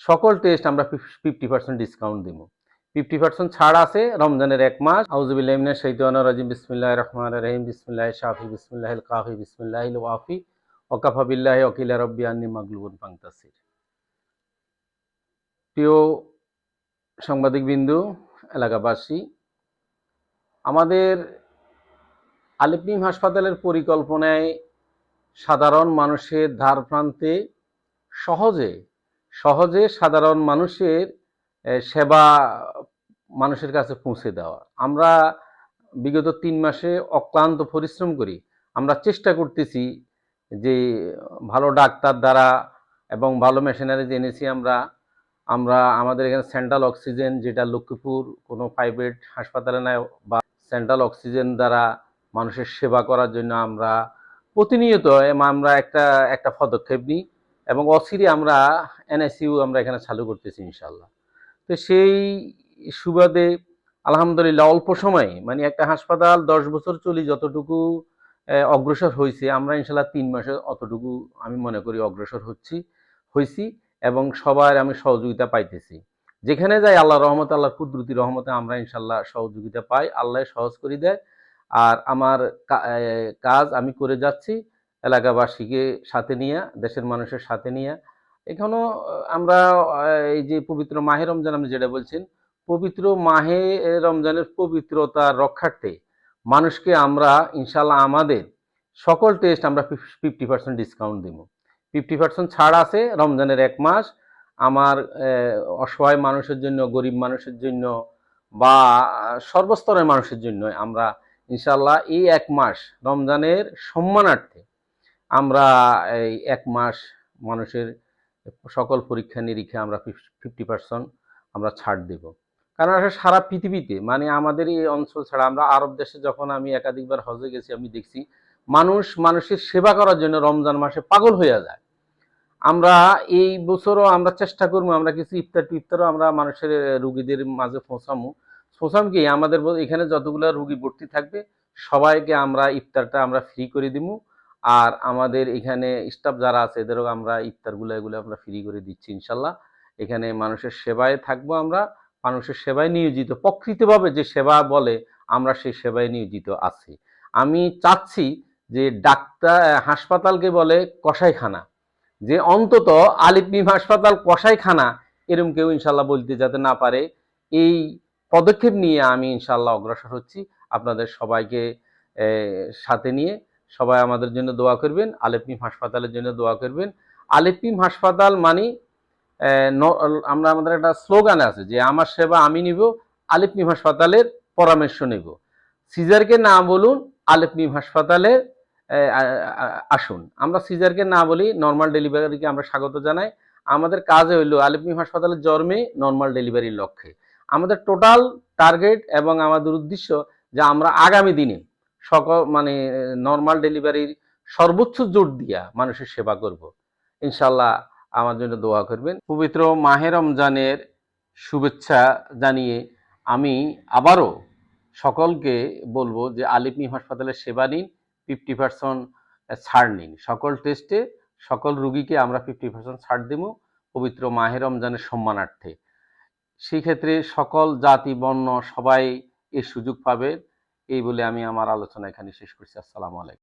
সকল টেস্ট আমরা 50% ডিসকাউন্ট দিব। 50% ছাড় আছে রমজানের 1 মাস। আউযুবিল্লাহি মিনাশ শাইতানির রাজিম। বিসমিল্লাহির রহমানির রহিম। বিসমিল্লাহিশ শাফি, বিসমিল্লাহিল কাফি, বিসমিল্লাহিল ওয়াফি, ওয়াকাফা বিল্লাহি ওয়াকিলা রাব্বি আন্নী মাগলুবুন ফান্তাসির। প্রিয় সাংবাদিকবৃন্দু, এলাকাবাসী, আমাদের আলিফ মিম হাসপাতালের পরিকল্পনায় সাধারণ মানুষের ধারপ্রান্তে সহজে সাধারণ মানুষের সেবা মানুষের কাছে পৌঁছে দেওয়া। আমরা বিগত 3 মাসে অক্লান্ত পরিশ্রম করি। আমরা চেষ্টা করতেছি যে ভালো ডাক্তার দ্বারা এবং ভালো মেশিনারি এনেছি আমরা আমাদের এখানে সেন্ট্রাল অক্সিজেন, যেটা লক্ষ্মীপুর কোনো প্রাইভেট হাসপাতালে নাই, বা সেন্ট্রাল অক্সিজেন দ্বারা মানুষের সেবা করার জন্য আমরা প্রতিনিয়ত আমরা একটা পদক্ষেপ নিই এবং অচিরে আমরা এনআইসিইউ আমরা এখানে চালু করতেছি ইনশাল্লাহ। তো সেই সুবাদে আলহামদুলিল্লাহ অল্প সময়ে, মানে একটা হাসপাতাল 10 বছর চলি যতটুকু অগ্রসর হয়েছে, আমরা ইনশাল্লাহ 3 মাসে অতটুকু আমি মনে করি অগ্রসর হয়েছি এবং সবার আমি সহযোগিতা পাইতেছি। যেখানে যাই আল্লাহর রহমতে, আল্লাহর কুদরতি রহমতে আমরা ইনশাল্লাহ সহযোগিতা পাই, আল্লাহ সহজ করে দেয়। আর আমার কাজ আমি করে যাচ্ছি এলাকাবাসীকে সাথে নিয়ে, দেশের মানুষের সাথে নিয়ে। এখনো আমরা এই যে পবিত্র মাহে রমজান, আমি যেটা বলছেন, পবিত্র মাহে রমজানের পবিত্রতা রক্ষার্থে মানুষকে আমরা ইনশাল্লাহ আমাদের সকল টেস্ট আমরা 50% ডিসকাউন্ট দিব। 50% ছাড় আছে রমজানের 1 মাস। আমার অসহায় মানুষের জন্য, গরিব মানুষের জন্য বা সর্বস্তরের মানুষের জন্য আমরা ইনশাল্লাহ এই 1 মাস রমজানের সম্মানার্থে আমরা এই 1 মাস মানুষের সকল পরীক্ষা নিরীক্ষা আমরা 50% আমরা ছাড় দেব। কারণ সারা পৃথিবীতে, মানে আমাদের এই অঞ্চল ছাড়া আমরা আরব দেশে যখন আমি একাধিকবার হজে গেছি, আমি দেখছি মানুষের সেবা করার জন্য রমজান মাসে পাগল হয়ে যায়। আমরা এই বছরও আমরা চেষ্টা করবো, আমরা কিছু ইফতারও আমরা মানুষের রুগীদের মাঝে পৌঁছাম কি আমাদের এখানে যতগুলো রুগী ভর্তি থাকবে সবাইকে আমরা ইফতারটা আমরা ফ্রি করে দিব। আর আমাদের এখানে স্টাফ যারা আছে এদেরও আমরা এগুলো আমরা ফ্রি করে দিচ্ছি ইনশাল্লাহ। এখানে মানুষের সেবায় থাকবো, আমরা মানুষের সেবায় নিয়োজিত, প্রকৃতভাবে যে সেবা বলে আমরা সেই সেবায় নিয়োজিত আছি। আমি চাচ্ছি যে হাসপাতালকে বলে কসাইখানা, যে অন্তত আলিফ মিম হাসপাতাল কসাইখানা এরকম কেউ ইনশাল্লাহ বলতে যাতে না পারে, এই পদক্ষেপ নিয়ে আমি ইনশাল্লাহ অগ্রসর হচ্ছি। আপনাদের সবাইকে সাথে নিয়ে সবাই আমাদের জন্য দোয়া করবেন, আলিফ মিম হাসপাতালের জন্য দোয়া করবেন। আলিফ মিম হাসপাতাল মানে আমাদের একটা স্লোগান আছে যে আমার সেবা আমি নিব, আলিফ মিম হাসপাতালের পরামর্শ নেব। সিজারকে না বলুন, আলিফ মিম হাসপাতালে আসুন। আমরা সিজারকে না বলি, নর্মাল ডেলিভারিকে আমরা স্বাগত জানাই। আমাদের কাজ হইল আলিফ মিম হাসপাতালের জন্মে নর্মাল ডেলিভারির লক্ষ্যে। আমাদের টোটাল টার্গেট এবং আমাদের উদ্দেশ্য যে আমরা আগামী দিনে নর্মাল ডেলিভারির সর্বোচ্চ জোর দিয়া মানুষের সেবা করব। ইনশাল্লাহ আমার জন্য দোয়া করবেন। পবিত্র মাহে রমজানের শুভেচ্ছা জানিয়ে আমি আবারও সকলকে বলবো যে আলিফ মিম হাসপাতালের সেবা নিন, 50% ছাড় নিন। সকল টেস্টে সকল রুগীকে আমরা 50% ছাড় দেব পবিত্র মাহে রমজানের সম্মানার্থে। সেই ক্ষেত্রে সকল জাতি বর্ণ সবাই এর সুযোগ পাবে। এই বলে আমি আমার আলোচনা এখানে শেষ করছি। আসসালামু আলাইকুম।